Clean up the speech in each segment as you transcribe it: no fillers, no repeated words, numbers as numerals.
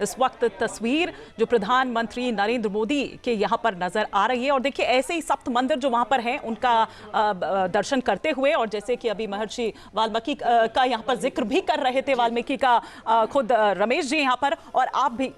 इस वक्त तस्वीर जो प्रधानमंत्री नरेंद्र मोदी के यहाँ पर नजर आ रही है। और देखिए ऐसे ही सप्त मंदिर जो वहां पर हैं उनका दर्शन करते हुए, और जैसे कि अभी महर्षि वाल्मीकि का यहाँ पर जिक्र भी कर रहे थे, वाल्मीकि का खुद रमेश जी यहाँ पर, और आप भी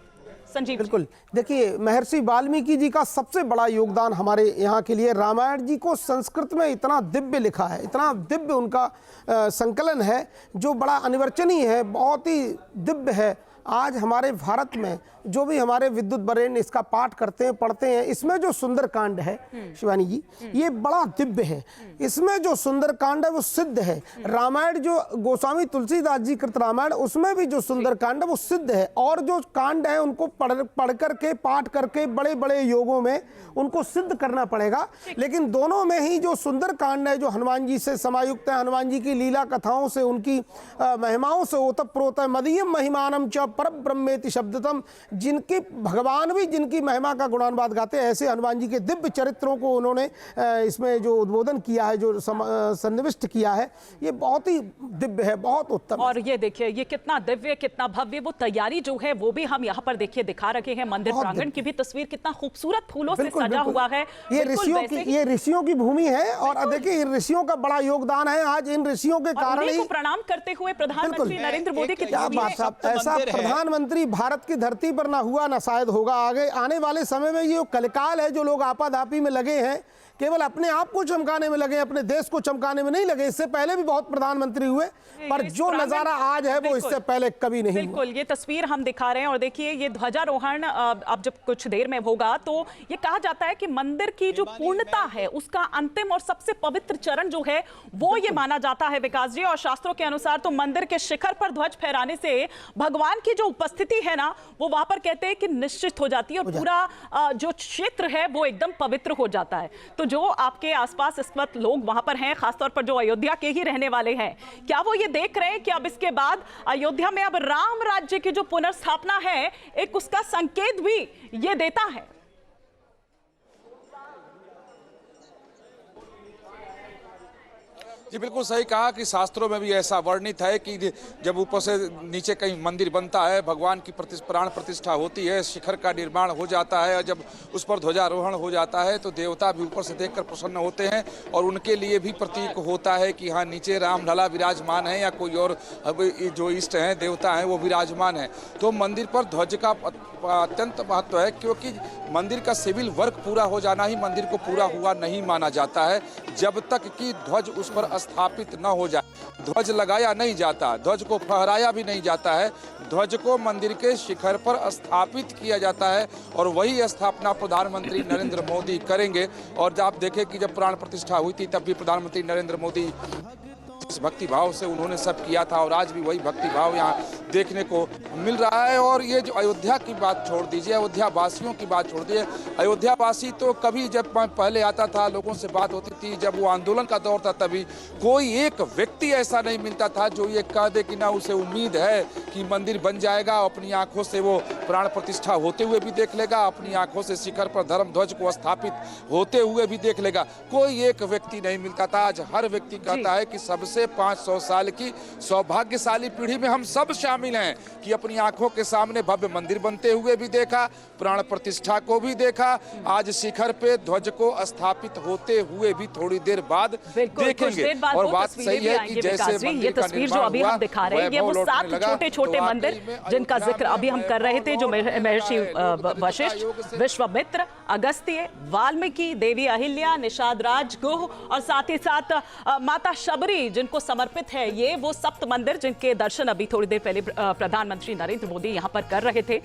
संजीव। बिल्कुल, देखिए महर्षि वाल्मीकि जी का सबसे बड़ा योगदान हमारे यहाँ के लिए, रामायण जी को संस्कृत में इतना दिव्य लिखा है, इतना दिव्य उनका संकलन है जो बड़ा अनिर्वचनीय है, बहुत ही दिव्य है। आज हमारे भारत में जो भी हमारे विद्युत वरेण्य इसका पाठ करते हैं, पढ़ते हैं, इसमें जो सुंदर कांड है शिवानी जी, ये बड़ा दिव्य है। इसमें जो सुंदर कांड है वो सिद्ध है। रामायण जो गोस्वामी तुलसीदास जी कृत रामायण, उसमें भी जो सुंदर कांड है वो सिद्ध है। और जो कांड है उनको पढ़ करके, पाठ करके, बड़े बड़े योगों में उनको सिद्ध करना पड़ेगा। लेकिन दोनों में ही जो सुंदर कांड है, जो हनुमान जी से समायुक्त है, हनुमान जी की लीला कथाओं से, उनकी महिमाओं से ओतप्रोत है। मदीयम महिमानम च परब्रह्मेति शब्दतम, जिनकी भगवान भी जिनकी महिमा का गुणानुवाद गाते हैं, ऐसे हनुमान जी के दिव्य चरित्रों को उन्होंने इसमें जो उद्बोधन किया है, जो सन्निविष्ट किया है, ये बहुत ही दिव्य है, बहुत उत्तम। और ये देखिए ये कितना दिव्य, कितना भव्य, वो तैयारी जो है वो भी हम यहाँ पर देखिए दिखा रखे हैं। मंदिर प्रांगण की भी तस्वीर कितना खूबसूरत फूलों से सजा हुआ है। ये ऋषियों की भूमि है, और देखिए ऋषियों का बड़ा योगदान है। आज इन ऋषियों के कारण ही प्रणाम करते हुए प्रधानमंत्री नरेंद्र मोदी की ऐसा प्रधानमंत्री भारत की धरती पर ना हुआ ना शायद होगा। आगे आने वाले समय में ये कलकाल है, जो लोग आपाधापी में लगे हैं, केवल अपने आप को चमकाने में लगे, अपने देश को चमकाने में नहीं लगे। इससे पहले भी बहुत प्रधानमंत्री हुए, पर जो नजारा आज है वो इससे पहले कभी नहीं हुआ। बिल्कुल, ये तस्वीर हम दिखा रहे हैं। और देखिए ये ध्वजारोहण अब जब कुछ देर में होगा, तो ये कहा जाता है कि मंदिर की जो पूर्णता है उसका अंतिम और सबसे पवित्र चरण जो है वो ये माना जाता है विकास जी। और शास्त्रों के अनुसार तो मंदिर के शिखर पर ध्वज फहराने से भगवान की जो उपस्थिति है ना, वो वहां पर कहते हैं कि निश्चित हो जाती है, और पूरा जो क्षेत्र है वो एकदम पवित्र हो जाता है। तो जो आपके आसपास इस वक्त लोग वहां पर हैं, खासतौर पर जो अयोध्या के ही रहने वाले हैं, क्या वो ये देख रहे हैं कि अब इसके बाद अयोध्या में अब राम राज्य की जो पुनर्स्थापना है, एक उसका संकेत भी ये देता है? जी बिल्कुल सही कहा कि शास्त्रों में भी ऐसा वर्णित है कि जब ऊपर से नीचे कहीं मंदिर बनता है, भगवान की प्राण प्रतिष्ठा होती है, शिखर का निर्माण हो जाता है, और जब उस पर ध्वजारोहण हो जाता है तो देवता भी ऊपर से देखकर प्रसन्न होते हैं, और उनके लिए भी प्रतीक होता है कि हाँ नीचे रामलला विराजमान है या कोई और जो इष्ट हैं, देवता हैं, वो विराजमान है। तो मंदिर पर ध्वज का अत्यंत महत्व है, क्योंकि मंदिर का सिविल वर्क पूरा हो जाना ही मंदिर को पूरा हुआ नहीं माना जाता है, जब तक कि ध्वज उस पर स्थापित न हो जाए। ध्वज लगाया नहीं जाता, ध्वज को फहराया भी नहीं जाता है, ध्वज को मंदिर के शिखर पर स्थापित किया जाता है, और वही स्थापना प्रधानमंत्री नरेंद्र मोदी करेंगे। और आप देखें कि जब प्राण प्रतिष्ठा हुई थी तब भी प्रधानमंत्री नरेंद्र मोदी इस भक्ति भाव से उन्होंने सब किया था, और आज भी वही भक्ति भाव यहाँ देखने को मिल रहा है। और ये जो अयोध्या की बात छोड़ दीजिए, अयोध्या वासियों की बात छोड़ दीजिए, अयोध्या वासी तो कभी जब पहले आता था, लोगों से बात होती थी, जब वो आंदोलन का दौर था, तभी कोई एक व्यक्ति ऐसा नहीं मिलता था जो ये कह दे कि ना उसे उम्मीद है कि मंदिर बन जाएगा, अपनी आंखों से वो प्राण प्रतिष्ठा होते हुए भी देख लेगा, अपनी आंखों से शिखर पर धर्म ध्वज को स्थापित होते हुए भी देख लेगा। कोई एक व्यक्ति नहीं मिलता था। आज हर व्यक्ति कहता है कि सबसे 500 साल की सौभाग्यशाली पीढ़ी में हम सब शामिल हैं कि अपनी आंखों के सामने भव्य मंदिर बनते हुए भी देखा, प्राण प्रतिष्ठा को भी देखा, आज शिखर पे ध्वज को स्थापित होते हुए भी थोड़ी देर बाद देखेंगे। और बात सही है कि जैसे ये तस्वीर जो अभी हम दिखा रहे हैं, ये वो 7 छोटे-छोटे मंदिर जिनका जिक्र अभी हम कर रहे थे, जो महर्षि वशिष्ठ, विश्वामित्र, अगस्त्य, वाल्मीकि, देवी अहिल्या, निषाद राज गुह, और साथ ही साथ माता शबरी जिनको समर्पित है, ये वो सप्त मंदिर जिनके दर्शन अभी थोड़ी देर पहले प्रधानमंत्री नरेंद्र मोदी यहाँ पर कर रहे थे।